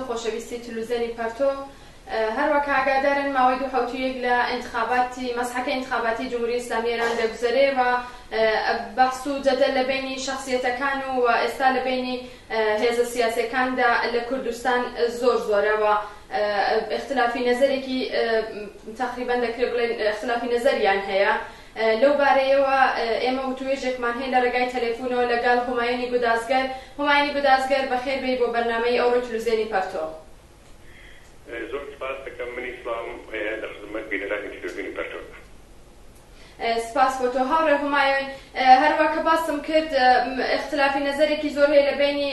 خۆشەویستی تلوزیۆنی پەرتۆ هەروەک ئاگادارن ماوەی دوو حوتویەک لە انتخاباتی مەسحەکەی انتخاباتی جمهوری ئیسلامی ئێران دەگوزارێەوە بەحس و جەدەل لە بینی شەخسیەتەکان و ئێستا لە بینی هێزە سیاسیەکاندا لە کوردستان زۆرەوە اختلافی نەزەرێکی تقریبان دەکرێت بڵێن اختلافی نەزەریان هەیە لەو بارەیەوە ئێمە وتوێژێکمان هەیە لە ڕێگای تەلەفۆنەوە لەگەڵ هومایونی گودازگەر بەخێر بێی بۆ بەرنامەی ئەوڕۆی تلوزیۆنی پەرتۆ. زۆر سپاس دەکەم منی سڵام لە خزمەت بینەرانی تلویزیۆنی پەرتۆ. سپاس بۆ تۆ هاوڕێ هومایون. هەروە کە باسم کرد اختلافی نەزەرێکی زۆر هەیە لە بینی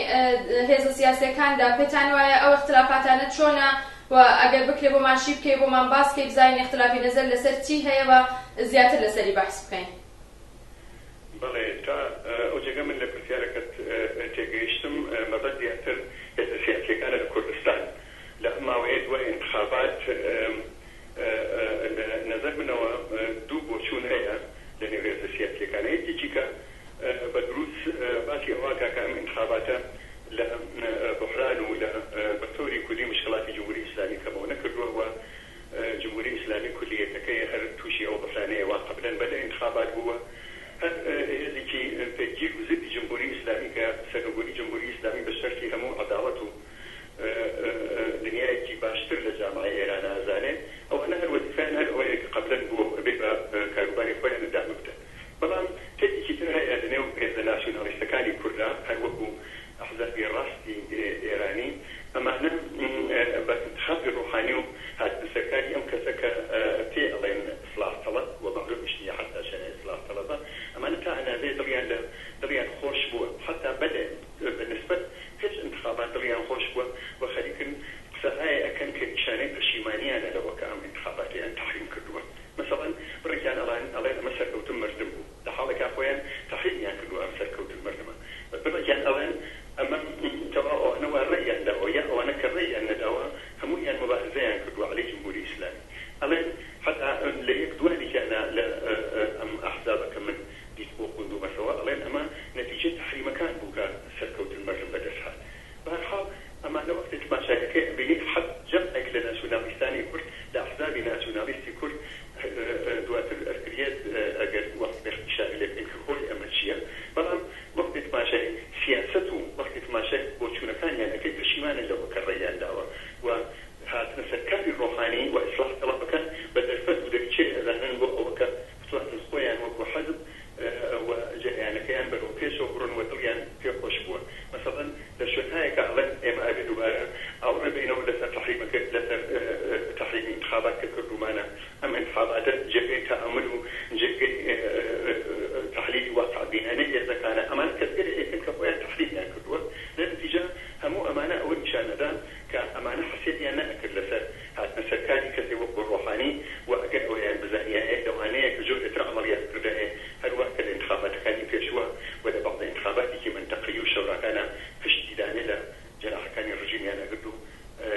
هێزە سیاسیەکاندا، پێتان وایە ئەو اختلافاتانە چۆنە و ئەگەر بکرێ بۆمان شی بکەی بۆمان باسکەی بزانین اختلافی نەزەر لەسەر چی هەیەوە زیاتر لەسەری بەحس بکەین. بەڵێ تا ئەو جێگە من لە پرسیارەکەت تێگەیشتم مەبەست زیاتر هێزە سیاسیەکانە لە کوردستان لە ماوەیە دوای انتخابات نظر منەوە دوو بۆچوون هەیە لە نێو هێزە سیاسیەکانە. یەکێکی کە بە دروست باسی ئەوە کە ئەم انتخاباتە لە بحران و لە بەتۆری کولی مشکلاتی جمهوری ئیسلامی کەمەوە نەکردووە و جمهوری ئیسلامی کولیەتەکەی هەر تووشی ئەو بحرانەیەوە قبلەن بەدە انتخابات بووە هەر هێزێکی پێگیر و زدی جمهوری ئیسلامی کە سەرۆگۆری جمهوری ئیسلامی بە شەرتی هەموو عەداڵەت و دنیایەکی باشتر لە جامعە ئێران ئازانێ ئەوانە هەر وەزیفەیان هەر ئەوەیە کە قبلەن بووە بێ بە کاروباری خۆیان ئەدامە بدەن. بەڵام تێکێکی تر هەیە لە نێو هێزە ناسیۆنالیستەکانی کوردان هەر وەکو ئەحزابی ڕاستی ئێرانی ئەمانە بە انتخابی ڕوحانی و هاتنە سەرکاری ئەم کەسە کە پێ ئەڵێن ئیسلاح تەڵەب و مەغلوب نییە حتا شەنە ئیسلاح تەڵەبە ئەمانە تا ئەنابێ دڵیان خۆش بووە حتا بەدە بەنسبەت پێش انتخابات دڵیان خۆش بووە و خەریکن قسەهای ئەکەن کە نیشانەی پەشیمانیانە لەوە کە ئەم انتخاباتیان تەحریم کردووە. مثلا بڕێکیان ئەڵێن ئەمە سەرکەوتن مردم بوو لە حاڵێکا خۆیان تەحریمیان کردووە ئەم سەرکەوتن مردمە. بڕێکیان ئەڵێن ئەمە ئەوانەوە ڕێیان داوە یا ئەوانە کە ڕێیان نەداوە هەموویان مبارزەیان کردووە عەلەی جمهوری ئیسلامی. ئەڵێن حتا لە یەک دوانێکیانە لە ئەم ئەحزابە من دیت بۆ خوندومەتەوە ئەڵێن ئەمە نەتیجەی تەحریمەکان بوو کە سەرکەوتن مردم بەدەست هات. بەهەرحاڵ ئەمانە وەختی تماشاکەکەی ئەبینیت حەد جەمعێک لە ناسیۆنالیستانی کورد لە ئەحزابی ناسیۆنالیستی کورد دواتر ئەرکرێت ئەگەر وەخت ئیشارە لێ بکەین کە خۆی ئەمە چییە. بەڵام وەختی تماشای سیاسەت و وەختی تماشای بۆچوونەکانیان ئەەکەی پەشیمانە لەوە کە ڕێیان داوە و هاتنە سەرکاری ڕۆحانی و ئیسلاح تەڵەبەکان بە دەرفەت و دەرچێ ئەزانن بۆ ئەوە کە بتوانن خۆیان وەکو حەزب و جەریانەکەیان بەرەو پێشەوە بڕۆن و دڵیان پێخۆش بووە. مثلا لە شوێنهایەکە ئەڵێن ئێمە ئەبێ دووبارە ئەوڕێ بینەوە لەسەر تەحریمەکە لەسەر تەحریمی انتخابات کە کردومانە ئەم انتخاباتە جێگەی تەئەمل و جێگەی تەحلیلی واقعبینانەی هێزەکانە ئەمانە کەسگەرە ئێکن کە خۆیان تەحریمیان کردووە. لە نەتیجە هەموو ئەمانە ئەوە نیشانەدان کە ئەمانە حەسێتیان نەئەکرد لەسەر هاتنە سەرکاری کەسێک وەکو ڕۆحانی و ئەگەر ئەویان بزانیایە لەوانەیە کە زۆر ئێتر عەمەڵیات کردهەیە هەروە کە لە انتخاباتەکانی پێشوە و لە بەعض انتخاباتێکی منتەقی و شەورەکانە پشتیدانێ لە جەناحەکانی ڕژیمیان نەکرد و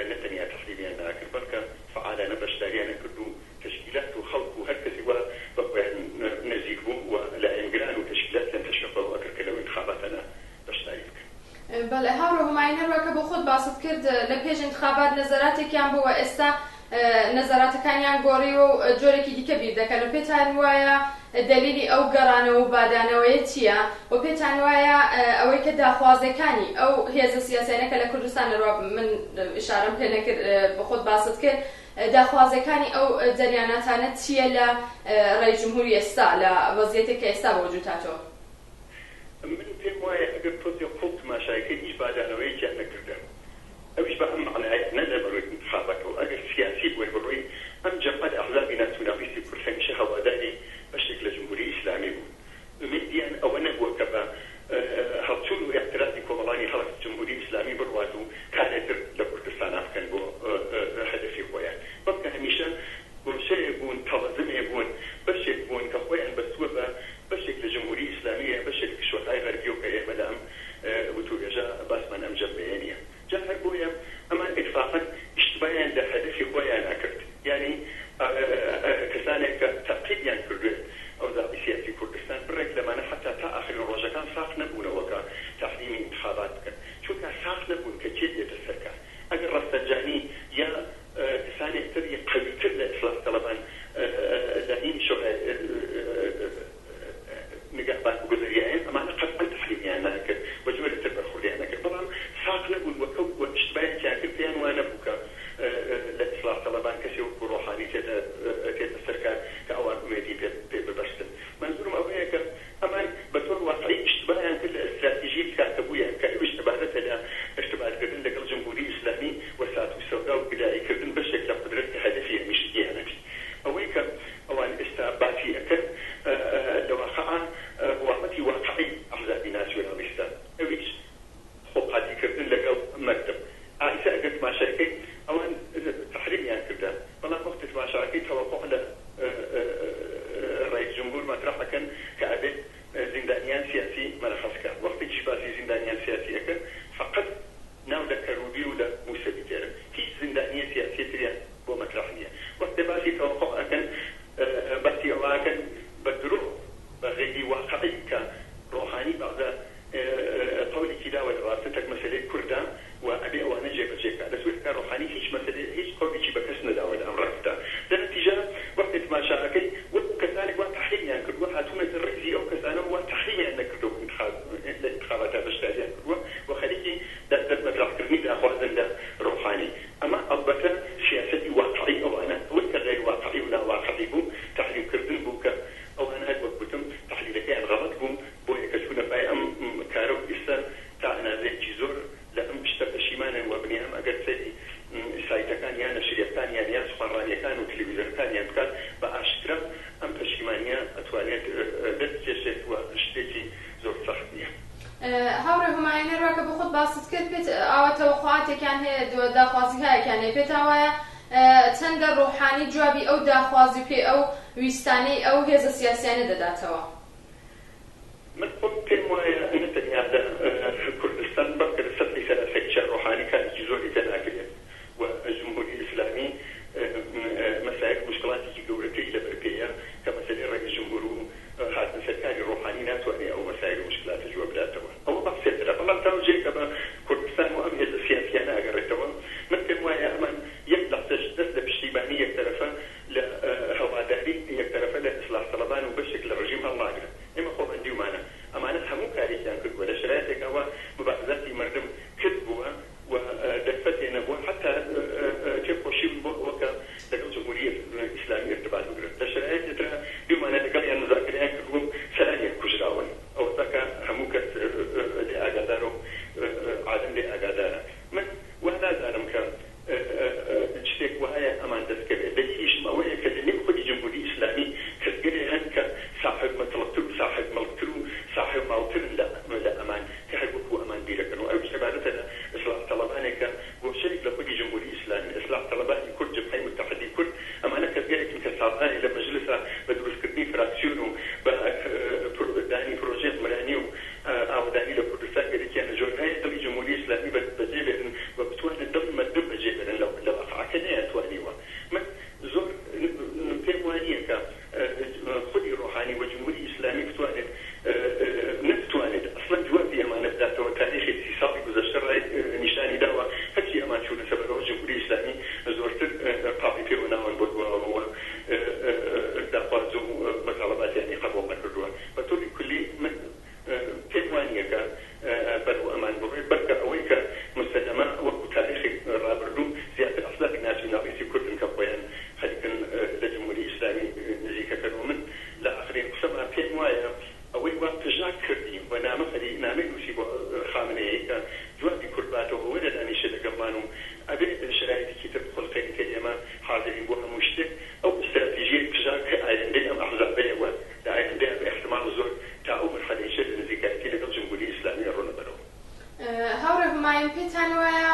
نەتەنیا تەحریمیان ناکرد بەڵکە فعالانە بەشداریان نەکرد و تشکیلات و خەڵک و هەر کەسی وا بە خۆیان نزیک بوو و لە ئەنگران و تشکیلات لەن تەشویقەوە ئەکرد کە لەو انتخاباتانە بەشداری بکەن. بەڵێ هاوڕێ هومایون هەروە کە بۆ خۆت باست کرد لە پێش انتخابات نەزەراتێکیان بووە ئێستا نەزەراتەکانیان گۆڕیوە و جۆرێکی دیکە بیر دەکەن و پێتان وایە دلیلی ئەو گەڕانەوە و بادانەوەیە چییە و پێتان وایە ئەوەی کە داخوازەکانی ئەو هێزە سیاسیانەکە لە کوردستان لەڕوا من ئشارەم پێ نەکرد بە خۆت باست کرد داخوازەکانی ئەو جەریانەتانە چییە لە ڕێی جمهوری ئێستا لە وەزیەتێک کە ئێستا بە وجود هاتەوە؟ من پێم وایە ئەگەر تۆزی خۆڵ تماشایەکەی هیچ بادانەوەیەکیان نەکردە ئەویش بە ئەم معنایە نەدە بەڕۆی انتخابەکەەوە ئەگەر سیاسی بووی بڕۆی ئەم جەمعەت ئەحزابی ناسیۆنالیستی کورد هەمیشە هەواداری بەشێک لە جمهوری ئیسلامی بوو. ئومێدیان ئەوە نەبووە کە بە هەڵچوون و احترامی کۆمەڵانی خەڵک جمهوری ئیسلامی بڕوات و کارێتر لە کوردستانە بکەن بۆ هەدەفی خۆیان بەڵکە هەمیشە گۆشەیەک بوون تەڵەزمێک بوون بەشێک بوون کە خۆیان بەستووە بە بەشێک لە جمهوری ئیسلامیە بەشێک کشوەکانی غەربی و کە ئێمە لە ئەم وتوێژە باسمان ئەم جەمعەیە جا هەر بۆیە ئەمان اتفاقا اشتباهیان لە هەدەفی خۆیان ناکرد. یعنی کەسانێک کە تەقیبیان کردوێت ئەوزاعی سیاسی کوردستان بڕێک لەمانە حتا تا ئاخرین ڕۆژەکان ساق نەبوونەوە کە تەحریمی انتخابات بکەن چونکە ساق نەبوون کە چێت دێتە سەرکار. ئەگەر ئەگەر سەیری سایتەکان یان نەشریەکان یان یان سوپارڕانیەکان و تەلەڤیزیۆنەکانیان بکات بە ئاشکرا ئەم پەشیمانیە ئەتوانێت دەستکێشێت و شتێکی زۆر سەخت نییە. هاوڕێ هومایە هەروەکە بە خۆت باست کرد پێت ئاوا تەوەقعاتێکیان هەیە داخوازی هەیەکیان هەیە پێت وایە چەندە ڕۆحانی جوابی ئەو داخوازی پێ ئەو ویستانەی ئەو هێزە سیاسیانە دەداتەوە؟ من پێم وایە نەتەنیادا کوردستان بەڵکە لە سەرەی سەراسەریشە ڕۆحانی کارێکی زۆری تێناکرێت و جمهوری ئیسلامی مەسایل مشکڵاتێکی گەورەتری لەبەر پێیە کە مەسەلەی ڕێگە جمهور و هاتنە سەرکاری ڕۆحانی ناتوانێت ئەو مەسایل و مشکلاتە جواب بداتەوە. ئەوە بەخسێترە بەڵام تاوجێکە بە کوردستان و ئەم هێزە سیاسیانە ئەگەڕێتەوە من پێم وایە ئەمان یەک لەحزەش دەست لە پشتیبانی یەکتەرەفە لە هەواداری یەکتەرەفە لە ئیسلاح طەلەبان و بەشێک لە ڕژیم هەڵناگرن. ئێمە خۆبەندیومانە ئەمانە هەموو کارێکیان کردووە لە شرایطێکەوە مبارزاتی مردم کرد بووە و دەرفەتێنە بووە حتا تێکۆشی وەکە لەگەڵ جمهوری ئیسلامی ارتباط بگرن لە شرایطێکترا دیومانە لەگەڵیان مزاکرەیان کردبووم سەرانیان کوژراون ئەوە تاکە هەموو کەس لێ ئاگادارە و عالم لێ ئاگادارە. من وا نازانم کە شتێک وایە ئەمان دەستکەوێت دەلیلیشم ئەوەیە کە لە نێو خودی جمهوری ئیسلامی کەسگەرێ هەن کە صاحب مەتڵەتر و صاحب مەڵکتر و صاحب ماڵترن لە ئەمان کە هەر وەکو ئەمان بیرەکەن و ئەوش عبارەتە لە ئیسلاح طەلەبانێکە بۆ شەریک لە خودی جمهوری ئیسلامی ئیسلاح طەلەبانی کورد جەبهەی متحەدی کورد ئەمانە کەسگەرێکن کە ساڵهانی لە مەجلسە بە دروستکردنی فراکسیۆن و بە دانی پرۆژێ حکومرانی و ئاوادانی لە کوردستان گەرێکیانە جۆرنایە دڵی جمهوری ئیسلامی بەجێ بێنن و بتوانن دڵی مەردم بەجێ بێنن لە ئەفعاکە نەیەتوانیوە. من زۆر پێم وانییە کە خودی ڕۆحانی و جمهوری ئیسلامی بتوانێت نەتوانێت ئەسڵەن جوابی ئەمانە بداتەوە. تاریخی 30 ساڵی گوزەشتە نیشانی داوە هەرچی ئەمان چوونە سەبەرەوە جمهوری ئیسلامی زۆرتر پاڵی پێوە ناوان بۆ داخواز و مەطالباتیانی قبوڵ نەکردووە. بە تۆری کولی من پێم وانییە کە بەرەو ئەمان بڕێت بەرکە ئەوەی کە مستەدەمە وەکو تاریخی ڕابردوو زیاتر ئەسلاک ناسیۆنالیستی کوردن کە خۆیان خەریکن لە جمهوری ئیسلامی نزیکەکەن و من لە ئاخرین قسەما پێم وایە ئەوەی وا پژا کردیم و نامەی نووسی بۆ خامنەیە کە جوابی کورباتەوە ئەوە لە دانیشە لەگەڵمان و ئەبێ شرایطێکی تر بخۆڵکەین کە ئێمە حاضرین بۆ هەموو شتێک ئەو استراتیژیەی پژا کە ئایندەی ئەم ئەحزابەیەوە لە ئایندەیە بە احتمال زۆر تا ئەو مرحلەیەشە نزیکایەتی لەگەڵ جمهوری ئیسلامی ڕۆنە بەرەوە. هاوڕێ هومایون پێتان وایە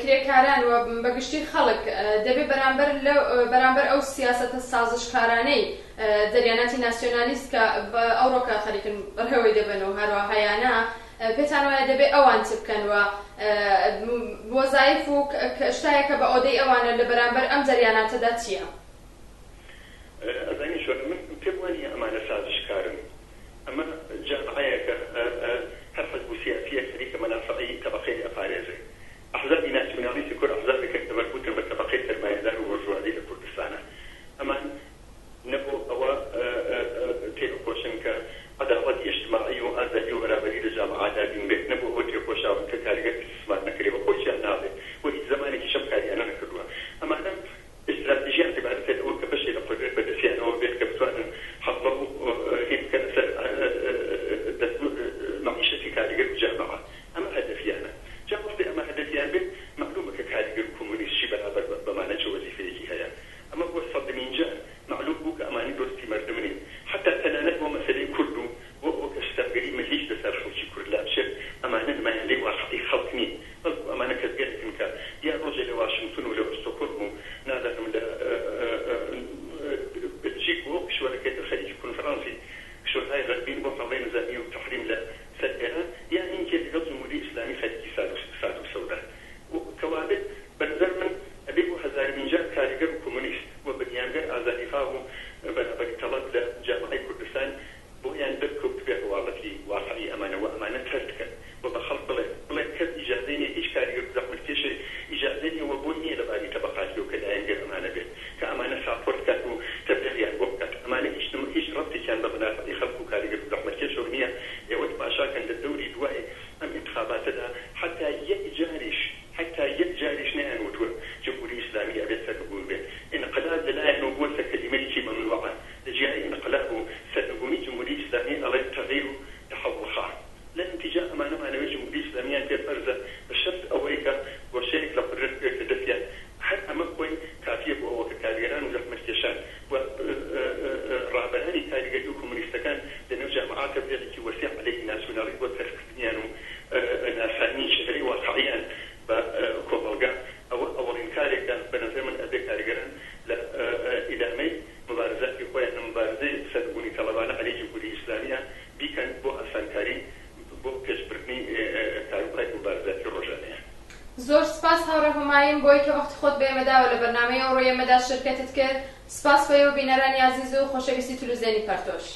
کرێکاران و بەگشتی خەڵک دەبێت بەرامبەر ئەو سیاسەتە سازشکارانەی جەریاناتی ناسیۆنالیست کە ئەو ڕۆکە خەریکن ڕێوەی دەبنەوە هەروە هەیانە پێتان وایە دەبێت ئەوان چ بکەنەوە وەزایف و شتایەکە بە ئۆدەی ئەوانە لە بەرامبەر ئەم جەریاناتەدا چییە؟ ئەزانی شۆ من پێم وانییە ئەمانە سازشکارن. ئەمە جامعەیەکە هەر حزب سیاسیە خەریکە مەنافعی طبقەی ئەپارێزێ. ئەحزابی ناسیۆنالیستی کورد ئەحزابێکە تەمەرکوتن بە طبقەی سەرمایەدار و بورژوازی لە کوردستانە. ئەمان نەبوو ئەوە تێکۆشن کە عەداڵەتی ئیجتیماعی و ئازادی و بەرابەری لە جامعەدا بین بێت، نەبوو ئەوە تێکۆشاون کە کارگەر استثمار نەکرێ بە خۆیان نابێت و هیچ زمانێکی شەم کاریانە نەکردووە. ئەمانە استراتیژیان عبارەتە ئەوە کە بەشێک لە قدرەت بەدەستیانەوە بێت کە بتوانن حەڵە و هێن بکەن سەر معیشەتی کاریگەر و جامعە. ئەمە هەدەفیانە. جا وەختێ ئەمە هەدەفیان بێت معلومە کە کاریگەر و کۆمونیستشی بەرابەر بەمانە چ وەزیفەیەکی هەیە. ئەمە بۆ سەدمینجا معلوم بوو کە ئەمانی دۆستی مردمنین. حتا تەنانەت بۆ مەسەلەی کورد و بۆ کەشتەرگەری ملیش لەسەر خەڵکی کورد لا بچێت ئەمانە نمایەندەی واقعی خەڵک نین، بەڵکو ئەمانە کەسگەرێکن کە یا ڕۆژێ لە واشنگتن دەستیان هەر ئەمە خۆی کافیە بۆ ئەوە کە کارگەران و زەحمەتکێشان و ڕابەرانی کاریگەری و کۆمونیستەکان لەنێو جامعاتە بێتێکی وەسیع عەلەیهی ناسیۆناڵی بۆ تەرخستنیان و ناسانی شەهری واقعیان بە کۆمەڵگا ئەوەڵین کارێکە بە نەزەر من ئەبێ کارگەران لە ئیدامەی مبارزاتی خۆیان مبارزەی سەربوونی تەڵەبانە عەلەیهی جمهوریە ئیسلامیە بیکەن بۆ ئاسانکاری بۆ پێشبردننی کاروباری مبارزاتی ڕۆژانەیە. زۆر سپاس هاوڕێ هوماین بۆی کە وەختی خۆت بێمەداوە لە بەرنامەی ئەوڕۆی ئێمەدا شرکەتت کرد. سپاس بۆ ئێوە بینەرانی عەزیز و خۆشەویستی تلوزیۆنی پەرتۆش.